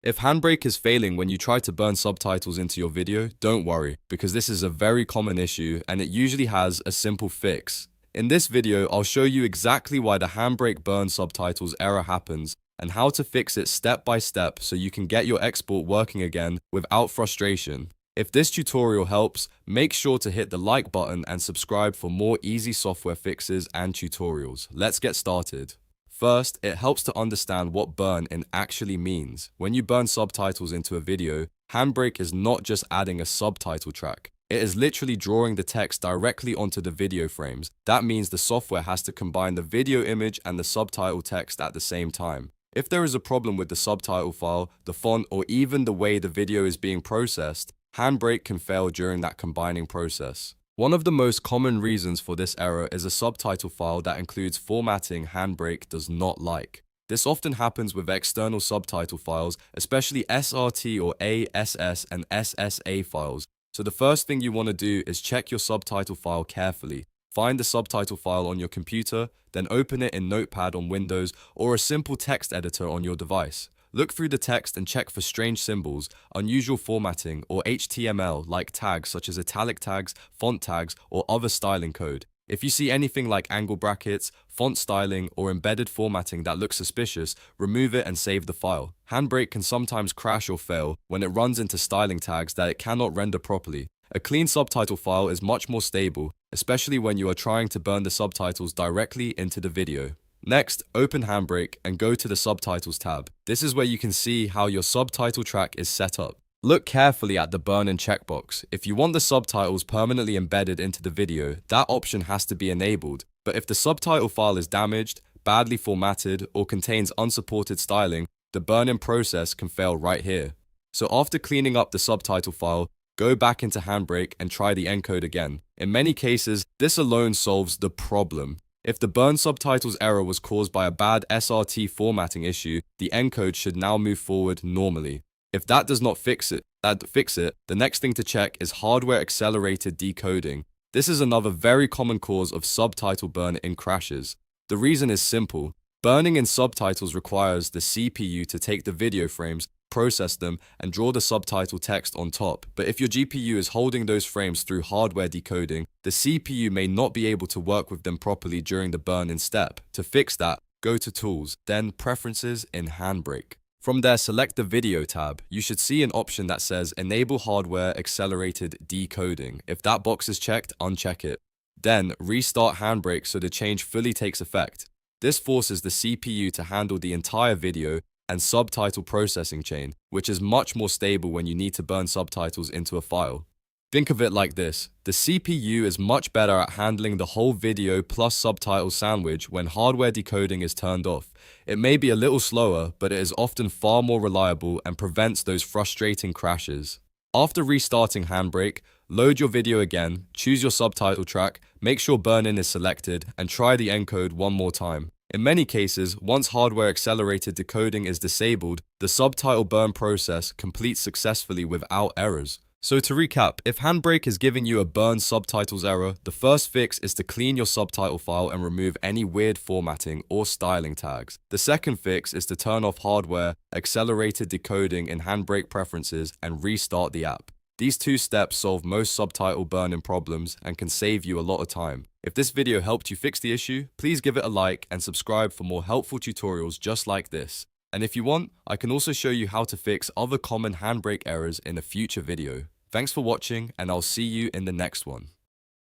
If HandBrake is failing when you try to burn subtitles into your video, don't worry, because this is a very common issue and it usually has a simple fix. In this video, I'll show you exactly why the HandBrake burn subtitles error happens and how to fix it step by step so you can get your export working again without frustration. If this tutorial helps, make sure to hit the like button and subscribe for more easy software fixes and tutorials. Let's get started. First, it helps to understand what burn-in actually means. When you burn subtitles into a video, HandBrake is not just adding a subtitle track. It is literally drawing the text directly onto the video frames. That means the software has to combine the video image and the subtitle text at the same time. If there is a problem with the subtitle file, the font, or even the way the video is being processed, HandBrake can fail during that combining process. One of the most common reasons for this error is a subtitle file that includes formatting HandBrake does not like. This often happens with external subtitle files, especially SRT or ASS and SSA files. So the first thing you want to do is check your subtitle file carefully. Find the subtitle file on your computer, then open it in Notepad on Windows or a simple text editor on your device. Look through the text and check for strange symbols, unusual formatting, or HTML like tags such as italic tags, font tags, or other styling code. If you see anything like angle brackets, font styling, or embedded formatting that looks suspicious, remove it and save the file. HandBrake can sometimes crash or fail when it runs into styling tags that it cannot render properly. A clean subtitle file is much more stable, especially when you are trying to burn the subtitles directly into the video. Next, open HandBrake and go to the Subtitles tab. This is where you can see how your subtitle track is set up. Look carefully at the burn-in checkbox. If you want the subtitles permanently embedded into the video, that option has to be enabled. But if the subtitle file is damaged, badly formatted, or contains unsupported styling, the burn-in process can fail right here. So after cleaning up the subtitle file, go back into HandBrake and try the encode again. In many cases, this alone solves the problem. If the burn subtitles error was caused by a bad SRT formatting issue, the encode should now move forward normally. If that does not fix it, the next thing to check is hardware accelerated decoding. This is another very common cause of subtitle burn-in crashes. The reason is simple. Burning in subtitles requires the CPU to take the video frames, process them, and draw the subtitle text on top. But if your GPU is holding those frames through hardware decoding, the CPU may not be able to work with them properly during the burn-in step. To fix that, go to Tools, then Preferences in HandBrake. From there, select the Video tab. You should see an option that says Enable Hardware Accelerated Decoding. If that box is checked, uncheck it. Then, restart HandBrake so the change fully takes effect. This forces the CPU to handle the entire video and subtitle processing chain, which is much more stable when you need to burn subtitles into a file. Think of it like this. The CPU is much better at handling the whole video plus subtitle sandwich when hardware decoding is turned off. It may be a little slower, but it is often far more reliable and prevents those frustrating crashes. After restarting HandBrake, load your video again, choose your subtitle track, make sure burn-in is selected, and try the encode one more time. In many cases, once hardware accelerated decoding is disabled, the subtitle burn process completes successfully without errors. So to recap, if HandBrake is giving you a burn subtitles error, the first fix is to clean your subtitle file and remove any weird formatting or styling tags. The second fix is to turn off hardware accelerated decoding in HandBrake preferences and restart the app. These two steps solve most subtitle burn-in problems and can save you a lot of time. If this video helped you fix the issue, please give it a like and subscribe for more helpful tutorials just like this. And if you want, I can also show you how to fix other common HandBrake errors in a future video. Thanks for watching, and I'll see you in the next one.